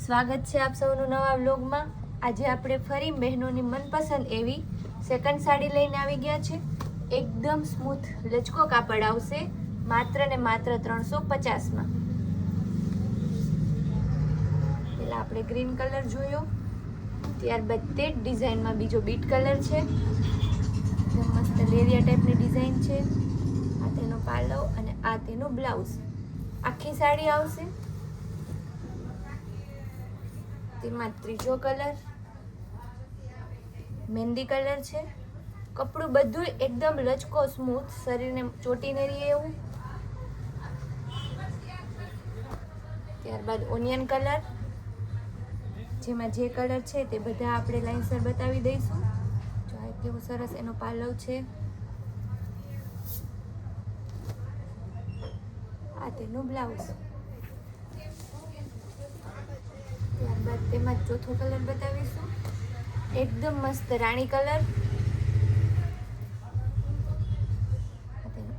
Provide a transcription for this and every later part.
સ્વાગત છે આપ સૌનું નવા વ્લોગમાં। આજે આપણે ફરી બહેનોની મનપસંદ એવી સેકન્ડ સાડી લઈને આવી ગયા છે। એકદમ સ્મૂથ લચકો કાપડ આવશે, માત્ર ને માત્ર 350માં। પહેલા આપણે ગ્રીન કલર જોયો, ત્યારબાદ તે જ ડિઝાઇનમાં બીજો બીટ કલર છે, એકદમ મસ્ત લેરિયા ટાઈપની ડિઝાઇન છે। આ તેનો પાલવ અને આ તેનું બ્લાઉઝ। આખી સાડી આવશે। તેમાં ત્રીજો કલર મહેંદી કલર છે। કપડું બધું એકદમ લચકો સ્મૂથ, શરીરને ચોટી ન રહે એવું। ત્યારબાદ ઓનિયન કલર, જેમાં જે કલર છે તે બધા આપણે લાઈનસર બતાવી દઈશું। જો આ કેવો સરસ એનો પાલવ છે, આ તેનું બ્લાઉઝ। ત્યારબાદ તેમાં ચોથો કલર બતાવીશું, એકદમ મસ્ત રાણી કલર।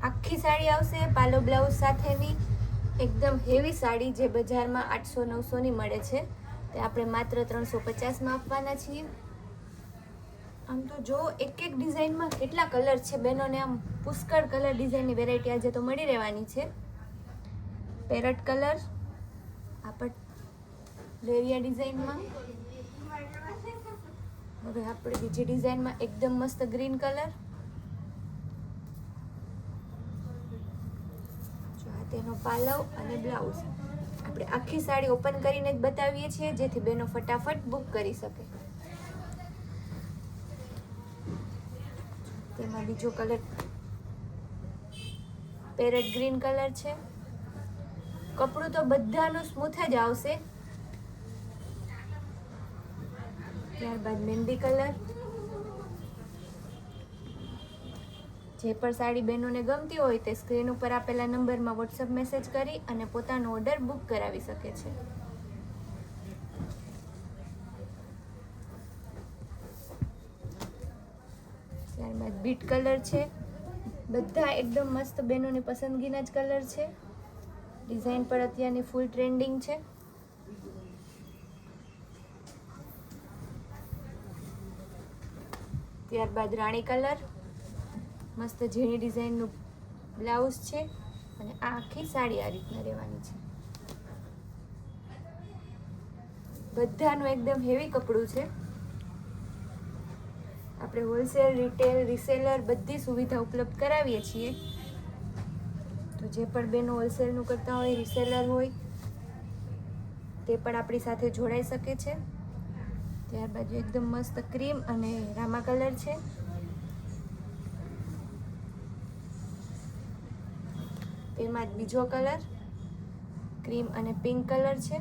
આખી સાડી આવશે પાલો બ્લાઉઝ સાથેની, એકદમ હેવી સાડી જે બજારમાં 800-900 ની મળે છે, તે આપણે માત્ર 350માં આપવાના છીએ। આમ તો જો એક એક ડિઝાઇનમાં કેટલા કલર છે બહેનોને, આમ પુષ્કળ કલર ડિઝાઇનની વેરાયટી આજે તો મળી રહેવાની છે। પેરટ કલર, આપણે લેરિયા ડિઝાઇનમાં। હવે આપણે બીજી ડિઝાઇનમાં એકદમ મસ્ત ગ્રીન કલર। જો આ તેનો પાલવ અને બ્લાઉઝ। આપણે આખી સાડી ઓપન કરીને જ બતાવીએ છીએ, જેથી બેનો ફટાફટ બુક કરી શકે। તેમાં બીજો કલર પેરેટ ગ્રીન કલર છે। કપડું તો બધાનું સ્મૂથ જ આવશે। ત્યારબાદ મહેંદી કલર। જે પણ સાડી બહેનોને ગમતી હોય તે સ્ક્રીન ઉપર આપેલા નંબરમાં વોટ્સઅપ મેસેજ કરી અને પોતાનો ઓર્ડર બુક કરાવી શકે છે। ત્યારબાદ બીટ કલર છે। બધા એકદમ મસ્ત બહેનોની પસંદગીના જ કલર છે। ડિઝાઇન પણ અત્યારની ફૂલ ટ્રેન્ડિંગ છે। ત્યારબાદ રાણી કલર, મસ્ત ઝીણી ડિઝાઇનનું બ્લાઉઝ છે અને આ આખી સાડી આ રીતના રહેવાની છે। બધાનું એકદમ હેવી કપડું છે। આપણે હોલસેલ, રિટેલ, રીસેલર બધી સુવિધા ઉપલબ્ધ કરાવીએ છીએ। તો જે પણ બહેનો હોલસેલનું કરતા હોય, રીસેલર હોય, તે પણ આપણી સાથે જોડાઈ શકે છે। ત્યારબાદ એકદમ મસ્ત ક્રીમ અને રામા કલર છે। તેમાં જ બીજો કલર ક્રીમ અને પિંક કલર છે।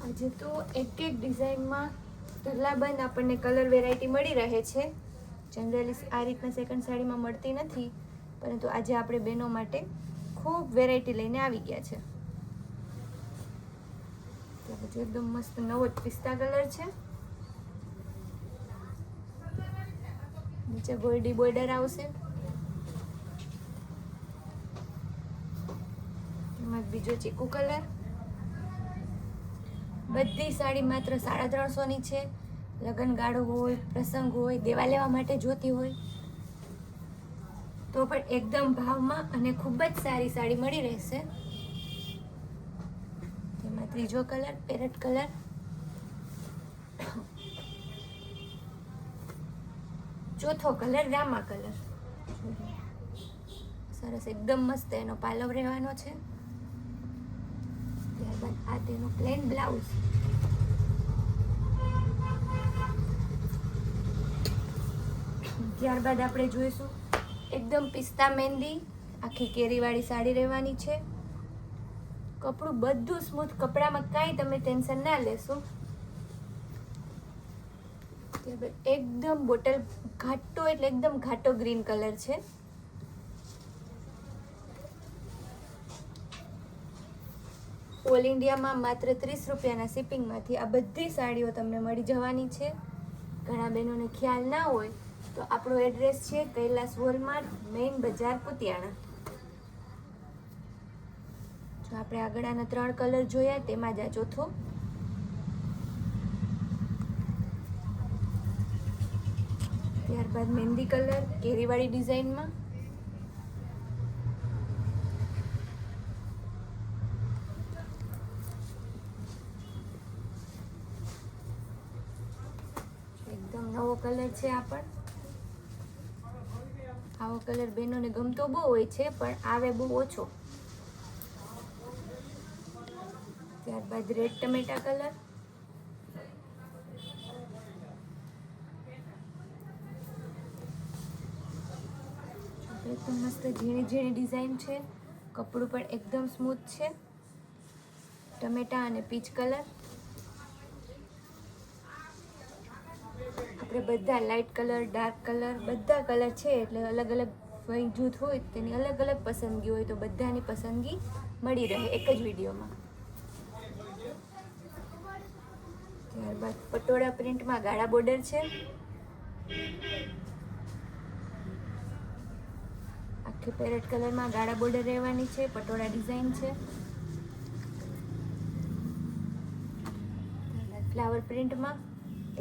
આજે તો એક એક ડિઝાઇનમાં ઢગલાબંધ આપણને કલર વેરાયટી મળી રહે છે। જનરલી આ રીતના સેકન્ડ સાડીમાં મળતી નથી, પરંતુ આજે આપણે બહેનો માટે ખૂબ વેરાયટી લઈને આવી ગયા છે। ત્યાર પછી એકદમ મસ્ત નવો પિસ્તા કલર છે। નીચે ગોલ્ડી બોર્ડર આવશે। એમાં બીજો ચીકુ કલર। બધી સાડી માત્ર 350ની છે। લગ્નગાળો હોય, પ્રસંગ હોય, દેવા લેવા માટે જોતી હોય તો પણ એકદમ ભાવમાં અને ખૂબ જ સારી સાડી મળી રહેશે। તેમાં ત્રીજો કલર પેરેટ કલર। ચોથો કલર રામા કલર। સરસ એકદમ મસ્ત એનો પાલવ રહેવાનો છે। ત્યારબાદ આ તેનું પ્લેન બ્લાઉઝ। ત્યારબાદ આપણે જોઈશું એકદમ પિસ્તા મહેંદી, આખી કેરીવાળી સાડી રહેવાની છે। કપડું બધું સ્મૂથ, કપડામાં કાંઈ તમે ટેન્શન ના લેશો। ત્યારબાદ એકદમ બોટલ ઘાટો, એટલે એકદમ ઘાટો ગ્રીન કલર છે। ઓલ ઇન્ડિયામાં માત્ર 30 રૂપિયાના શિપિંગમાંથી આ બધી સાડીઓ તમને મળી જવાની છે। ઘણા બહેનોને ખ્યાલ ના હોય તો આપણો એડ્રેસ છે કૈલાસ વોલમાર્ટ, મેઇન બજાર, કુતિયાણા। જો આપણે આગળના 3 કલર જોયા, તેમાં જ આ ચોથો. ત્યારબાદ મહેંદી કલર કેરીવાળી ડિઝાઇનમાં. એકદમ નવો કલર છે આ પણ. આવો કલર બહેનોને ગમતો બહુ હોય છે, પણ આવે બહુ ઓછો. ત્યારબાદ રેડ ટમેટા કલર. એકદમ મસ્ત ઝીણી ઝીણી ડિઝાઇન છે. કપડું પણ એકદમ સ્મૂથ છે. ટમેટા અને પીચ કલર. આપણે બધા લાઇટ કલર, ડાર્ક કલર, બધા કલર છે, એટલે અલગ અલગ વય જૂથ હોય તેની અલગ અલગ પસંદગી હોય, તો બધાની પસંદગી મળી રહે એક જ વિડીયોમાં. ત્યારબાદ પટોળા પ્રિન્ટમાં ગાળા બોર્ડર છે. આખી પેરેટ કલરમાં ગાળા બોર્ડર રહેવાની છે. પટોળા ડિઝાઇન છે. ફ્લાવર પ્રિન્ટમાં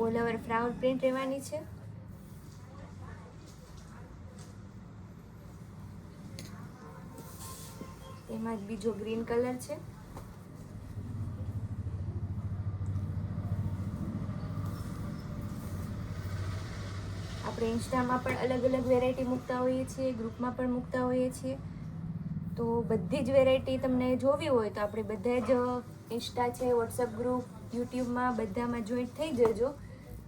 ઓલ ઓવર ફ્લાવર પ્રિન્ટ રહેવાની છે. એમાં જ બીજો ગ્રીન કલર છે. આપણે ઇન્સ્ટામાં પણ અલગ અલગ વેરાયટી મૂકતા હોઈએ છીએ, ગ્રુપમાં પણ મૂકતા હોઈએ છીએ. તો બધી જ વેરાયટી તમને જોવી હોય તો આપણે બધા જ ઇન્સ્ટા છે, વોટ્સઅપ ગ્રુપ, યુટ્યુબમાં બધામાં જોઈન્ટ થઈ જજો,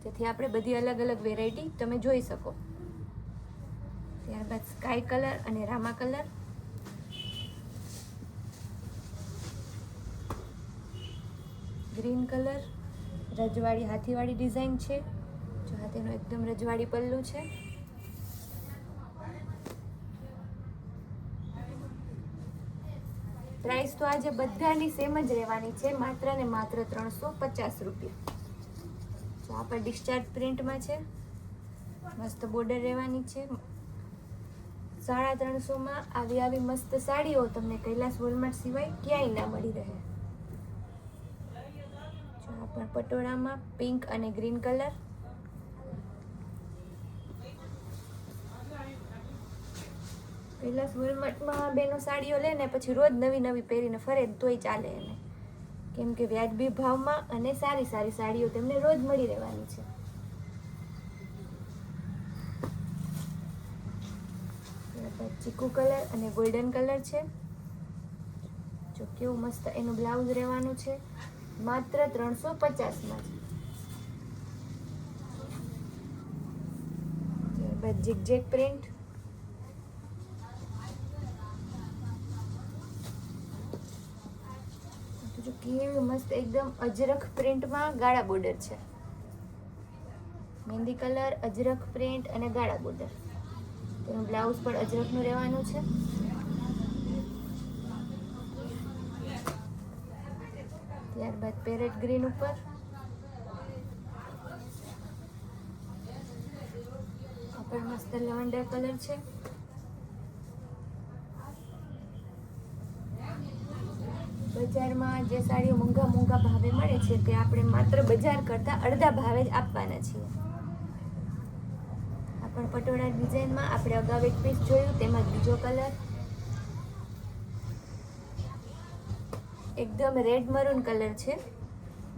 જેથી આપણે બધી અલગ અલગ વેરાયટી તમે જોઈ શકો. ત્યારબાદ સ્કાય કલર અને રામા કલર. ગ્રીન કલર રજવાડી હાથીવાળી ડિઝાઇન છે. જો હાથીનું એકદમ રજવાડી પલ્લું છે. પ્રાઇસ તો આજે બધાની સેમ જ રહેવાની છે, માત્ર ને માત્ર 350 રૂપિયા. તો આ પણ ડિસ્ચાર્જ પ્રિન્ટમાં છે. મસ્ત બોર્ડર રહેવાની છે. 350માં આવી મસ્ત સાડીઓ તમને કૈલાસ વોલમાર્ટ સિવાય ક્યાંય ના મળી રહે. જો આ પણ પટોળામાં પિંક અને ગ્રીન કલર. કૈલાસ વોલમાર્ટમાં બેનો સાડીઓ લે ને પછી રોજ નવી નવી પહેરીને ફરે તોય ચાલે એને, કેમ કે વ્યાજબી ભાવમાં અને સારી સારી સાડીઓ તેમને રોજ મળી રહેવાની છે. ચીકુ કલર અને ગોલ્ડન કલર છે. જો કેવું મસ્ત એનું બ્લાઉઝ રહેવાનું છે, માત્ર 350માં જ. ત્યારબાદ ઝિગઝેગ પ્રિન્ટ. જો કેવી મસ્ત એકદમ અજરખ પ્રિન્ટમાં ગાળા બોર્ડર છે. મહેંદી કલર, અજરખ પ્રિન્ટ અને ગાળા બોર્ડર. તેનું બ્લાઉઝ પણ અજરખનું રહેવાનું છે. ત્યારબાદ પેરેટ ગ્રીન ઉપર. આ પણ મસ્ત લેવન્ડર કલર છે. બજારમાં જે સાડીઓ મોંઘા ભાવે મળે છે, તે આપણે માત્ર બજાર કરતાં અડધા ભાવે જ આપવાના છીએ. આ પણ પટોળા ડિઝાઇનમાં આપણે અગાઉ એક પીસ જોયું, તેમાં બીજો કલર એકદમ રેડ મરૂન કલર છે.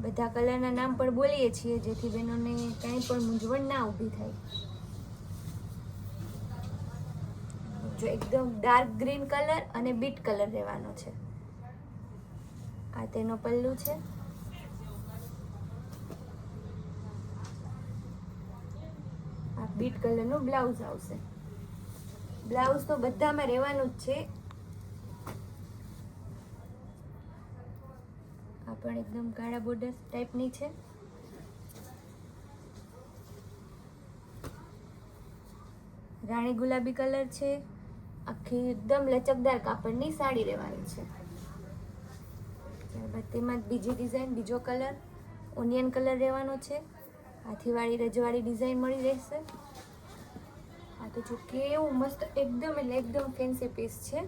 બધા કલરના નામ પણ બોલીએ છીએ, જેથી બહેનોને કાંઈ પણ મૂંઝવણ ના ઊભી થાય. જો એકદમ ડાર્ક ગ્રીન કલર અને બીટ કલર રહેવાનો છે. આ તેનો પલ્લુ છે. આ બીટ કલરનું બ્લાઉઝ આવશે. બ્લાઉઝ તો બધામાં રહેવાનું જ છે. આ પણ એકદમ ગાળા બોર્ડર ટાઈપની છે. રાણી ગુલાબી કલર છે. આખી એકદમ લચકદાર કાપડની સાડી રહેવાની છે. ત્યારબાદ તેમાં બીજી ડિઝાઇન, બીજો કલર ઓનિયન કલર રહેવાનો છે. હાથીવાળી રજવાડી ડિઝાઇન મળી રહેશે. આ તો જો કેવું મસ્ત એકદમ એટલે એકદમ ફેન્સી પીસ છે.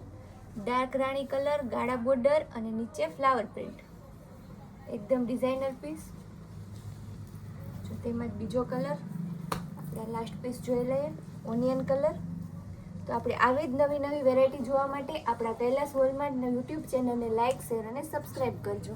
ડાર્ક રાણી કલર, ગાળા બોર્ડર અને નીચે ફ્લાવર પ્રિન્ટ, એકદમ ડિઝાઇનર પીસ. જો તેમાં જ બીજો કલર, આપણે લાસ્ટ પીસ જોઈ લઈએ, ઓનિયન કલર. તો આપણે આવી જ નવી નવી વેરાયટી જોવા માટે આપણા કૈલાસ વોલમાર્ટ યુટ્યુબ ચેનલને લાઇક, શેર અને સબસ્ક્રાઈબ કરજો.